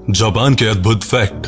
Japan के अद्भुत fact,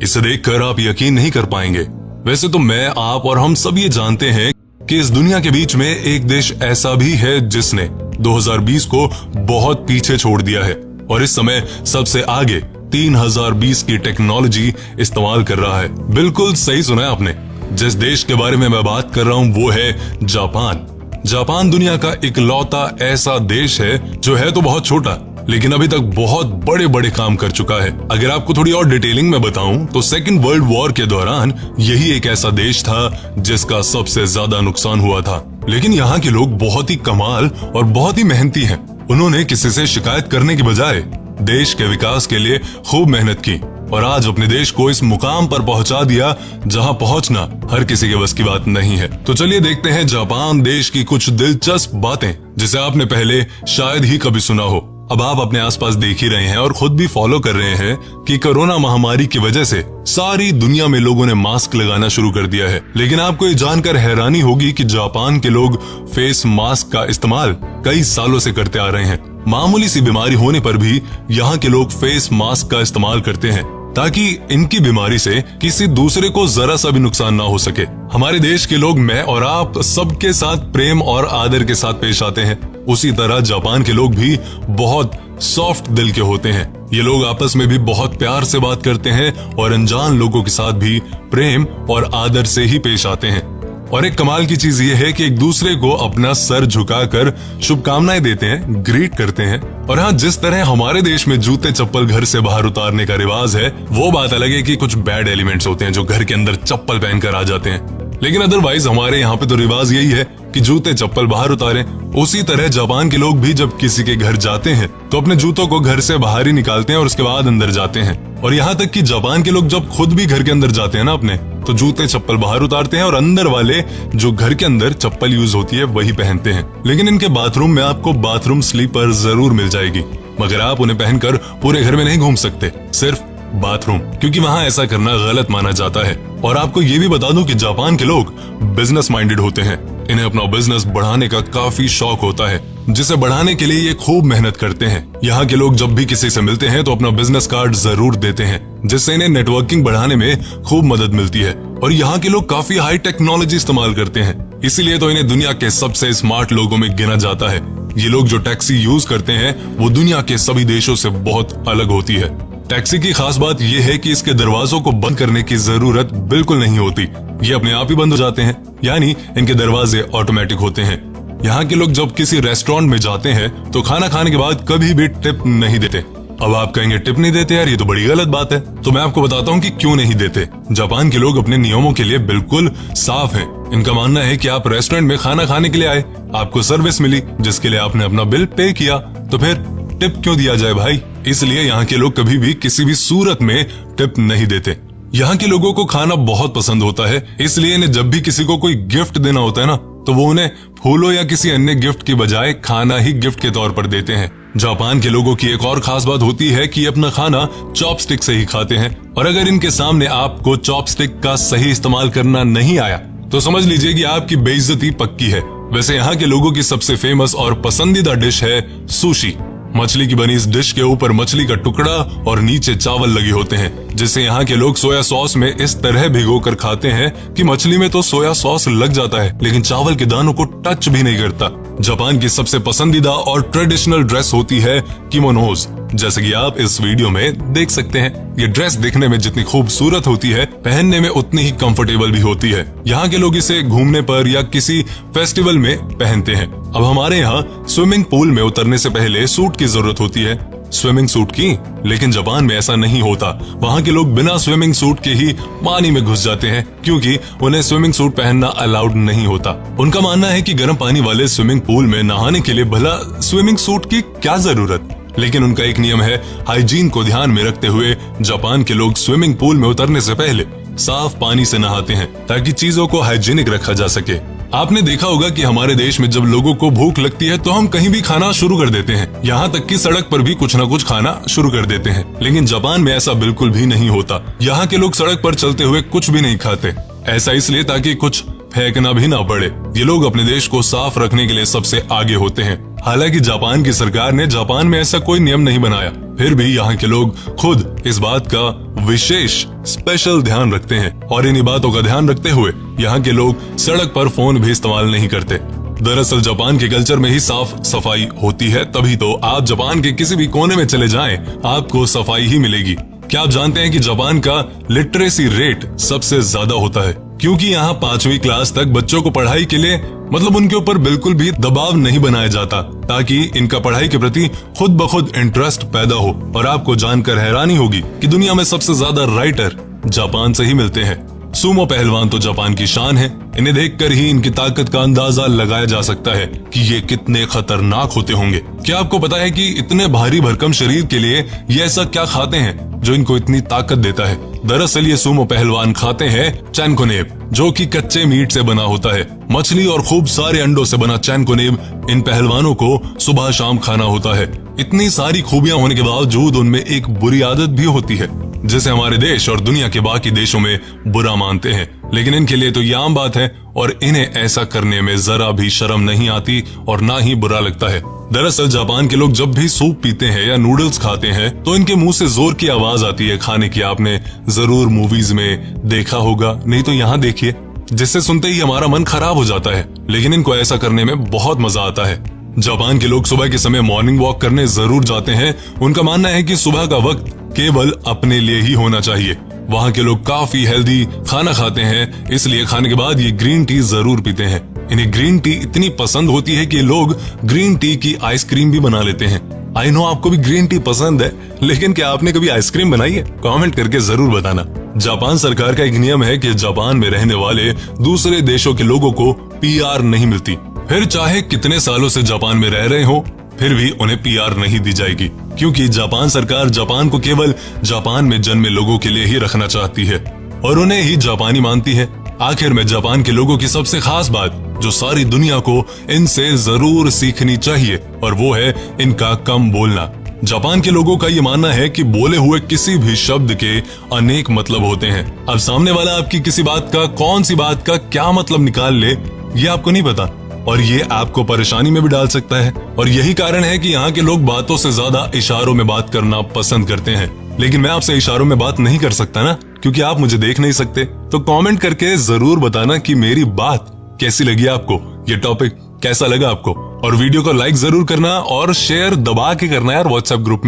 इसे देखकर आप यकीन नहीं कर पाएंगे। वैसे तो मैं, आप और हम सब ये जानते हैं कि इस दुनिया के बीच में एक देश ऐसा भी है जिसने 2020 को बहुत पीछे छोड़ दिया है और इस समय सबसे आगे 3020 की टेक्नोलॉजी इस्तेमाल कर रहा है। बिल्कुल सही सुना है आपने। जिस देश के बारे में मैं बात कर रहा हूँ वो है जापान। जापान दुनिया का इकलौता ऐसा देश है जो है तो बहुत छोटा, लेकिन अभी तक बहुत बड़े बड़े काम कर चुका है। अगर आपको थोड़ी और डिटेलिंग में बताऊं तो सेकेंड वर्ल्ड वॉर के दौरान यही एक ऐसा देश था जिसका सबसे ज्यादा नुकसान हुआ था। लेकिन यहाँ के लोग बहुत ही कमाल और बहुत ही मेहनती हैं। उन्होंने किसी से शिकायत करने की बजाय देश के विकास के लिए खूब मेहनत की और आज अपने देश को इस मुकाम पर पहुंचा दिया जहां पहुंचना हर किसी के बस की बात नहीं है। तो चलिए देखते हैं जापान देश की कुछ दिलचस्प बातें जिसे आपने पहले शायद ही कभी सुना हो। अब आप अपने आसपास देख ही रहे हैं और खुद भी फॉलो कर रहे हैं कि कोरोना महामारी की वजह से सारी दुनिया में लोगों ने मास्क लगाना शुरू कर दिया है। लेकिन आपको ये जानकर हैरानी होगी कि जापान के लोग फेस मास्क का इस्तेमाल कई सालों से करते आ रहे हैं। मामूली सी बीमारी होने पर भी यहाँ के लोग फेस मास्क का इस्तेमाल करते हैं ताकि इनकी बीमारी से किसी दूसरे को जरा सा भी नुकसान ना हो सके। हमारे देश के लोग, मैं और आप, सबके साथ प्रेम और आदर के साथ पेश आते हैं। उसी तरह जापान के लोग भी बहुत सॉफ्ट दिल के होते हैं। ये लोग आपस में भी बहुत प्यार से बात करते हैं और अनजान लोगों के साथ भी प्रेम और आदर से ही पेश आते हैं। और एक कमाल की चीज ये है कि एक दूसरे को अपना सर झुकाकर शुभकामनाएं देते हैं, ग्रीट करते हैं। और हाँ, जिस तरह हमारे देश में जूते चप्पल घर से बाहर उतारने का रिवाज है, वो बात अलग है कि कुछ बैड एलिमेंट्स होते हैं जो घर के अंदर चप्पल पहनकर आ जाते हैं। लेकिन अदरवाइज हमारे यहाँ पे तो रिवाज यही है कि जूते चप्पल बाहर उतारें। उसी तरह जापान के लोग भी जब किसी के घर जाते हैं तो अपने जूतों को घर से बाहर ही निकालते हैं और उसके बाद अंदर जाते हैं। और यहाँ तक कि जापान के लोग जब खुद भी घर के अंदर जाते हैं ना अपने, तो जूते चप्पल बाहर उतारते हैं और अंदर वाले जो घर के अंदर चप्पल यूज होती है वही पहनते हैं। लेकिन इनके बाथरूम में आपको बाथरूम स्लीपर जरूर मिल जाएगी, मगर आप उन्हें पहनकर पूरे घर में नहीं घूम सकते, सिर्फ बाथरूम, क्योंकि वहाँ ऐसा करना गलत माना जाता है। और आपको ये भी बता दूं कि जापान के लोग बिजनेस माइंडेड होते हैं। इन्हें अपना बिजनेस बढ़ाने का काफी शौक होता है, जिसे बढ़ाने के लिए ये खूब मेहनत करते हैं। यहाँ के लोग जब भी किसी से मिलते हैं तो अपना बिजनेस कार्ड जरूर देते हैं, जिससे इन्हें नेटवर्किंग बढ़ाने में खूब मदद मिलती है। और यहाँ के लोग काफी हाई टेक्नोलॉजी इस्तेमाल करते हैं, इसीलिए तो इन्हें दुनिया के सबसे स्मार्ट लोगों में गिना जाता है। ये लोग जो टैक्सी यूज करते हैं वो दुनिया के सभी देशों से बहुत अलग होती है। टैक्सी की खास बात यह है कि इसके दरवाजों को बंद करने की जरूरत बिल्कुल नहीं होती, ये अपने आप ही बंद हो जाते हैं, यानी इनके दरवाजे ऑटोमेटिक होते हैं। यहाँ के लोग जब किसी रेस्टोरेंट में जाते हैं तो खाना खाने के बाद कभी भी टिप नहीं देते। अब आप कहेंगे टिप नहीं देते यार, ये तो बड़ी गलत बात है। तो मैं आपको बताता हूँ कि क्यों नहीं देते। जापान के लोग अपने नियमों के लिए बिल्कुल साफ हैं। इनका मानना है कि आप रेस्टोरेंट में खाना खाने के लिए आए, आपको सर्विस मिली जिसके लिए आपने अपना बिल पे किया, तो फिर टिप क्यों दिया जाए भाई। इसलिए यहाँ के लोग कभी भी किसी भी सूरत में टिप नहीं देते। यहाँ के लोगों को खाना बहुत पसंद होता है, इसलिए इन्हें जब भी किसी को कोई गिफ्ट देना होता है ना, तो वो उन्हें फूलों या किसी अन्य गिफ्ट की बजाय खाना ही गिफ्ट के तौर पर देते हैं। जापान के लोगों की एक और खास बात होती है कि अपना खाना चॉपस्टिक से ही खाते हैं। और अगर इनके सामने आपको चॉपस्टिक का सही इस्तेमाल करना नहीं आया तो समझ लीजिए कि आपकी बेइज्जती पक्की है। वैसे यहाँ के लोगों की सबसे फेमस और पसंदीदा डिश है सुशी। मछली की बनी इस डिश के ऊपर मछली का टुकड़ा और नीचे चावल लगे होते हैं, जिसे यहाँ के लोग सोया सॉस में इस तरह भिगोकर खाते हैं कि मछली में तो सोया सॉस लग जाता है लेकिन चावल के दानों को टच भी नहीं करता। जापान की सबसे पसंदीदा और ट्रेडिशनल ड्रेस होती है किमोनोज, जैसे कि आप इस वीडियो में देख सकते हैं। ये ड्रेस दिखने में जितनी खूबसूरत होती है, पहनने में उतनी ही कंफर्टेबल भी होती है। यहाँ के लोग इसे घूमने पर या किसी फेस्टिवल में पहनते हैं। अब हमारे यहाँ स्विमिंग पूल में उतरने से पहले सूट की जरूरत होती है, स्विमिंग सूट की, लेकिन जापान में ऐसा नहीं होता। वहाँ के लोग बिना स्विमिंग सूट के ही पानी में घुस जाते हैं क्योंकि उन्हें स्विमिंग सूट पहनना अलाउड नहीं होता। उनका मानना है कि गर्म पानी वाले स्विमिंग पूल में नहाने के लिए भला स्विमिंग सूट की क्या जरूरत। लेकिन उनका एक नियम है, हाइजीन को ध्यान में रखते हुए जापान के लोग स्विमिंग पूल में उतरने से पहले साफ पानी से नहाते हैं ताकि चीजों को हाइजीनिक रखा जा सके। आपने देखा होगा कि हमारे देश में जब लोगों को भूख लगती है तो हम कहीं भी खाना शुरू कर देते हैं, यहाँ तक कि सड़क पर भी कुछ न कुछ खाना शुरू कर देते हैं। लेकिन जापान में ऐसा बिल्कुल भी नहीं होता। यहाँ के लोग सड़क पर चलते हुए कुछ भी नहीं खाते, ऐसा इसलिए ताकि कुछ फेंकना भी ना पड़े। ये लोग अपने देश को साफ रखने के लिए सबसे आगे होते हैं। हालांकि जापान की सरकार ने जापान में ऐसा कोई नियम नहीं बनाया, फिर भी यहाँ के लोग खुद इस बात का विशेष स्पेशल ध्यान रखते हैं और इन्हीं बातों का ध्यान रखते हुए यहाँ के लोग सड़क पर फोन भी इस्तेमाल नहीं करते। दरअसल जापान के कल्चर में ही साफ सफाई होती है, तभी तो आप जापान के किसी भी कोने में चले जाएं, आपको सफाई ही मिलेगी। क्या आप जानते हैं कि जापान का लिटरेसी रेट सबसे ज्यादा होता है, क्योंकि यहाँ 5वीं क्लास तक बच्चों को पढ़ाई के लिए मतलब उनके ऊपर बिल्कुल भी दबाव नहीं बनाया जाता, ताकि इनका पढ़ाई के प्रति खुद ब खुद इंटरेस्ट पैदा हो। और आपको जानकर हैरानी होगी कि दुनिया में सबसे ज्यादा राइटर जापान से ही मिलते हैं। सूमो पहलवान तो जापान की शान है। इन्हें देखकर ही इनकी ताकत का अंदाजा लगाया जा सकता है कि ये कितने खतरनाक होते होंगे। क्या आपको पता है कि इतने भारी भरकम शरीर के लिए ये ऐसा क्या खाते हैं जो इनको इतनी ताकत देता है? दरअसल ये सूमो पहलवान खाते हैं चैनकोनेब, जो कि कच्चे मीट से बना होता है। मछली और खूब सारे अंडों से बना चैनकोनेब इन पहलवानों को सुबह शाम खाना होता है। इतनी सारी खूबियां होने के बावजूद उनमें एक बुरी आदत भी होती है, जिसे हमारे देश और दुनिया के बाकी देशों में बुरा मानते हैं, लेकिन इनके लिए तो ये आम बात है और इन्हें ऐसा करने में जरा भी शर्म नहीं आती और ना ही बुरा लगता है। दरअसल जापान के लोग जब भी सूप पीते हैं या नूडल्स खाते हैं तो इनके मुंह से जोर की आवाज आती है खाने की। आपने जरूर मूवीज में देखा होगा, नहीं तो यहाँ देखिए, जिससे सुनते ही हमारा मन खराब हो जाता है, लेकिन इनको ऐसा करने में बहुत मजा आता है। जापान के लोग सुबह के समय मॉर्निंग वॉक करने जरूर जाते हैं। उनका मानना है कि सुबह का वक्त केवल अपने लिए ही होना चाहिए। वहाँ के लोग काफी हेल्दी खाना खाते हैं, इसलिए खाने के बाद ये ग्रीन टी जरूर पीते हैं। इन्हें ग्रीन टी इतनी पसंद होती है कि लोग ग्रीन टी की आइसक्रीम भी बना लेते हैं। आई नो आपको भी ग्रीन टी पसंद है, लेकिन क्या आपने कभी आइसक्रीम बनाई है? कमेंट करके जरूर बताना। जापान सरकार का एक नियम है कि जापान में रहने वाले दूसरे देशों के लोगों को पीआर नहीं मिलती। फिर चाहे कितने सालों से जापान में रह रहे हो, फिर भी उन्हें पीआर नहीं दी जाएगी, क्योंकि जापान सरकार जापान को केवल जापान में जन्मे लोगों के लिए ही रखना चाहती है और उन्हें ही जापानी मानती है। आखिर में जापान के लोगों की सबसे खास बात जो सारी दुनिया को इनसे जरूर सीखनी चाहिए, और वो है इनका कम बोलना। जापान के लोगों का ये मानना है कि बोले हुए किसी भी शब्द के अनेक मतलब होते हैं। अब सामने वाला आपकी किसी बात का, कौन सी बात का क्या मतलब निकाल ले, ये आपको नहीं पता, और ये आपको परेशानी में भी डाल सकता है। और यही कारण है कि यहाँ के लोग बातों से ज्यादा इशारों में बात करना पसंद करते हैं। लेकिन मैं आपसे इशारों में बात नहीं कर सकता ना, क्योंकि आप मुझे देख नहीं सकते। तो कमेंट करके जरूर बताना कि मेरी बात कैसी लगी आपको, ये टॉपिक कैसा लगा आपको, और वीडियो को लाइक जरूर करना और शेयर दबा के करना यार व्हाट्सएप ग्रुप में।